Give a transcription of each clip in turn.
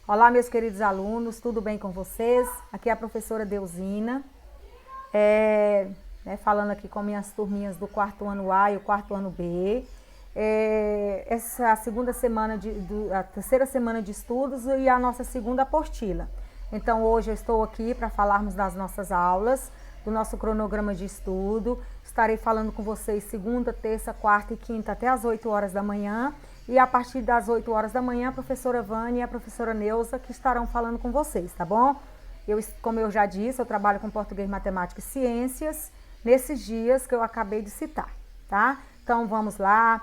Olá, meus queridos alunos, tudo bem com vocês? Aqui é a professora Deusina, falando aqui com minhas turminhas do quarto ano A e o quarto ano B. Essa é a a terceira semana de estudos e a nossa segunda apostila. Então, hoje eu estou aqui para falarmos das nossas aulas, do nosso cronograma de estudo. Estarei falando com vocês segunda, terça, quarta e quinta até as 8 horas da manhã. E a partir das 8 horas da manhã, a professora Vânia e a professora Neuza que estarão falando com vocês, tá bom? Como eu já disse, eu trabalho com português, matemática e ciências nesses dias que eu acabei de citar, tá? Então, vamos lá.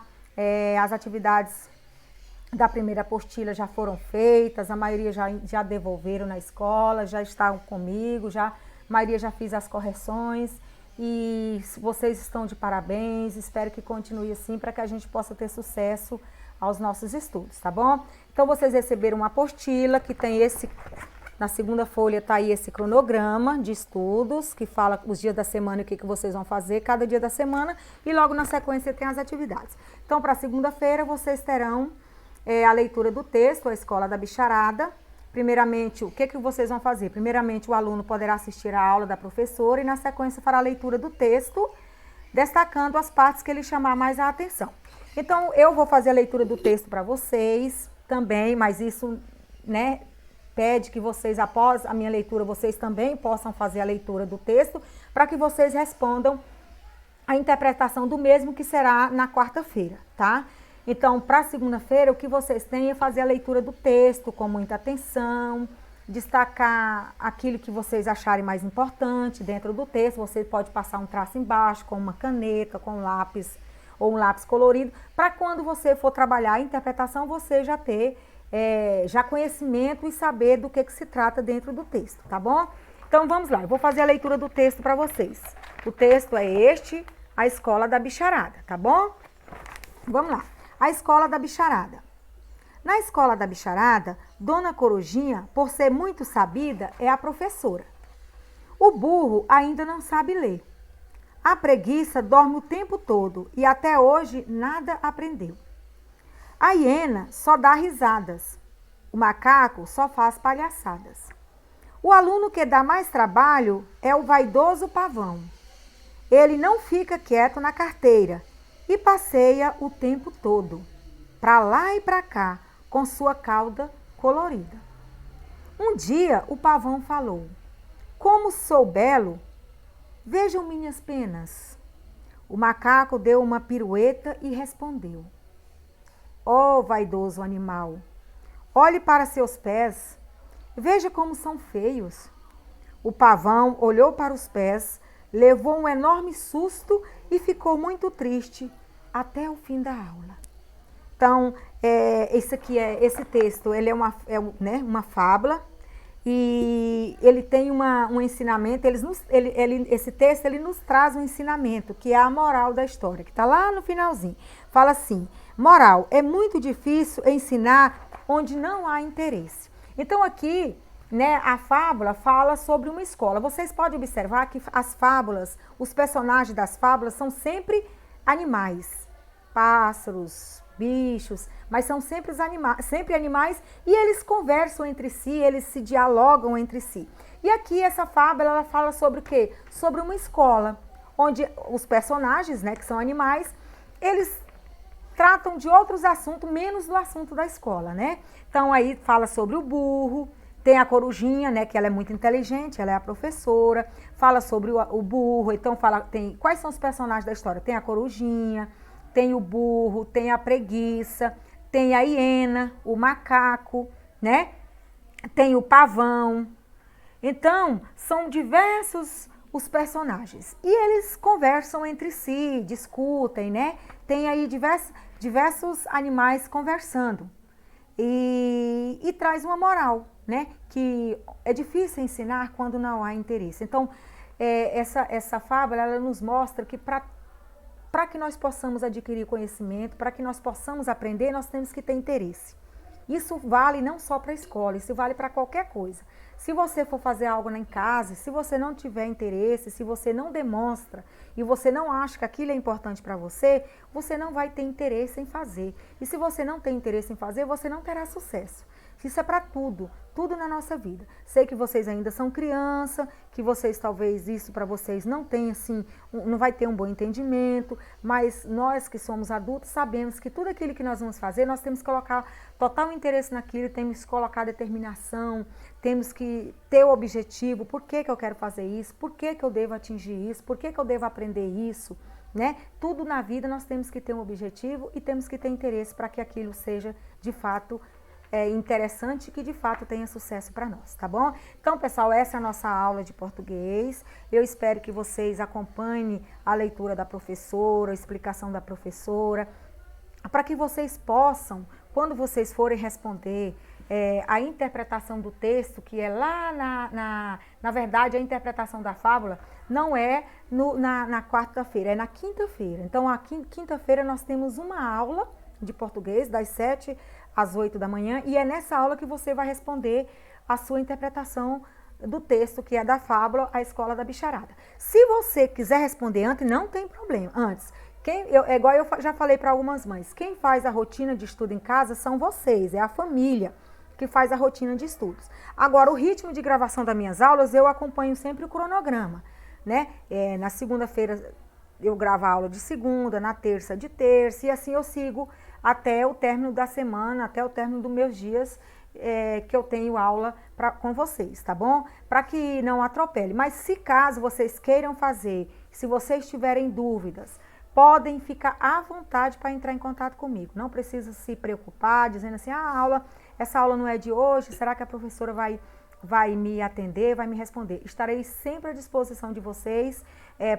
As atividades da primeira apostila já foram feitas, a maioria já devolveram na escola, já estão comigo, a maioria já fiz as correções e vocês estão de parabéns, espero que continue assim para que a gente possa ter sucesso aos nossos estudos, tá bom? Então, vocês receberam uma apostila que tem na segunda folha tá aí esse cronograma de estudos, que fala os dias da semana e o que vocês vão fazer cada dia da semana, e logo na sequência tem as atividades. Então, para segunda-feira, vocês terão a leitura do texto, a Escola da Bicharada. Primeiramente, o que vocês vão fazer? Primeiramente, o aluno poderá assistir a aula da professora e na sequência fará a leitura do texto, destacando as partes que ele chamar mais a atenção. Então, eu vou fazer a leitura do texto para vocês também, mas isso, pede que vocês, após a minha leitura, vocês também possam fazer a leitura do texto, para que vocês respondam a interpretação do mesmo, que será na quarta-feira, tá? Então, para segunda-feira, o que vocês têm é fazer a leitura do texto com muita atenção, destacar aquilo que vocês acharem mais importante dentro do texto. Você pode passar um traço embaixo com uma caneta, com um lápis ou um lápis colorido, para quando você for trabalhar a interpretação, você já ter já conhecimento e saber do que se trata dentro do texto, tá bom? Então, vamos lá, eu vou fazer a leitura do texto para vocês. O texto é este, A Escola da Bicharada, tá bom? Vamos lá, A Escola da Bicharada. Na Escola da Bicharada, Dona Corujinha, por ser muito sabida, é a professora. O burro ainda não sabe ler. A preguiça dorme o tempo todo e até hoje nada aprendeu. A hiena só dá risadas. O macaco só faz palhaçadas. O aluno que dá mais trabalho é o vaidoso pavão. Ele não fica quieto na carteira e passeia o tempo todo, para lá e para cá, com sua cauda colorida. Um dia o pavão falou: "Como sou belo, vejam minhas penas." O macaco deu uma pirueta e respondeu: "Ó vaidoso animal, olhe para seus pés, veja como são feios." O pavão olhou para os pés, levou um enorme susto e ficou muito triste até o fim da aula. Então, esse texto, ele é uma fábula. E ele tem um ensinamento, esse texto ele nos traz um ensinamento, que é a moral da história, que está lá no finalzinho. Fala assim: moral, é muito difícil ensinar onde não há interesse. Então aqui, a fábula fala sobre uma escola. Vocês podem observar que as fábulas, os personagens das fábulas são sempre animais, pássaros, bichos, mas são sempre animais e eles conversam entre si, eles se dialogam entre si. E aqui essa fábula ela fala sobre o quê? Sobre uma escola, onde os personagens, que são animais, eles tratam de outros assuntos, menos do assunto da escola, Então aí fala sobre o burro, tem a corujinha, que ela é muito inteligente, ela é a professora, fala sobre o burro, então quais são os personagens da história? Tem a corujinha, tem o burro, tem a preguiça, tem a hiena, o macaco, Tem o pavão. Então, são diversos os personagens. E eles conversam entre si, discutem, Tem aí diversos animais conversando. E traz uma moral, Que é difícil ensinar quando não há interesse. Então, essa fábula, ela nos mostra que para que nós possamos adquirir conhecimento, para que nós possamos aprender, nós temos que ter interesse. Isso vale não só para a escola, isso vale para qualquer coisa. Se você for fazer algo em casa, se você não tiver interesse, se você não demonstra e você não acha que aquilo é importante para você, você não vai ter interesse em fazer. E se você não tem interesse em fazer, você não terá sucesso. que isso é para tudo, tudo na nossa vida. Sei que vocês ainda são criança, que vocês talvez isso para vocês não tenha assim, não vai ter um bom entendimento, mas nós que somos adultos sabemos que tudo aquilo que nós vamos fazer, nós temos que colocar total interesse naquilo, temos que colocar determinação, temos que ter o objetivo, por que eu quero fazer isso, por que eu devo atingir isso, por que eu devo aprender isso, né? Tudo na vida nós temos que ter um objetivo e temos que ter interesse para que aquilo seja de fato interessante, que de fato tenha sucesso para nós, tá bom? Então, pessoal, essa é a nossa aula de português. Eu espero que vocês acompanhem a leitura da professora, a explicação da professora, para que vocês possam, quando vocês forem responder a interpretação do texto, que é lá na verdade, a interpretação da fábula não é na quarta-feira, é na quinta-feira. Então, a quinta-feira nós temos uma aula de português, das 7 às 8 da manhã, e é nessa aula que você vai responder a sua interpretação do texto, que é da fábula A Escola da Bicharada. Se você quiser responder antes, não tem problema. Antes, é igual eu já falei para algumas mães, quem faz a rotina de estudo em casa são vocês, é a família que faz a rotina de estudos. Agora, o ritmo de gravação das minhas aulas, eu acompanho sempre o cronograma, né? Na segunda-feira eu gravo a aula de segunda, na terça de terça, e assim eu sigo até o término da semana, até o término dos meus dias que eu tenho aula com vocês, tá bom? Para que não atropele. Mas se caso vocês queiram fazer, se vocês tiverem dúvidas, podem ficar à vontade para entrar em contato comigo. Não precisa se preocupar, dizendo assim, essa aula não é de hoje, será que a professora vai me atender, vai me responder? Estarei sempre à disposição de vocês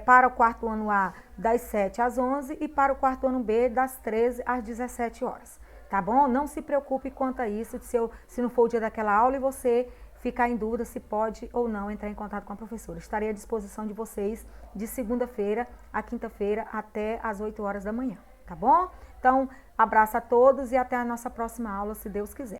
para o quarto ano A das 7 às 11 e para o quarto ano B das 13 às 17 horas, tá bom? Não se preocupe quanto a isso, se não for o dia daquela aula e você ficar em dúvida se pode ou não entrar em contato com a professora. Estarei à disposição de vocês de segunda-feira a quinta-feira até às 8 horas da manhã, tá bom? Então, abraço a todos e até a nossa próxima aula, se Deus quiser.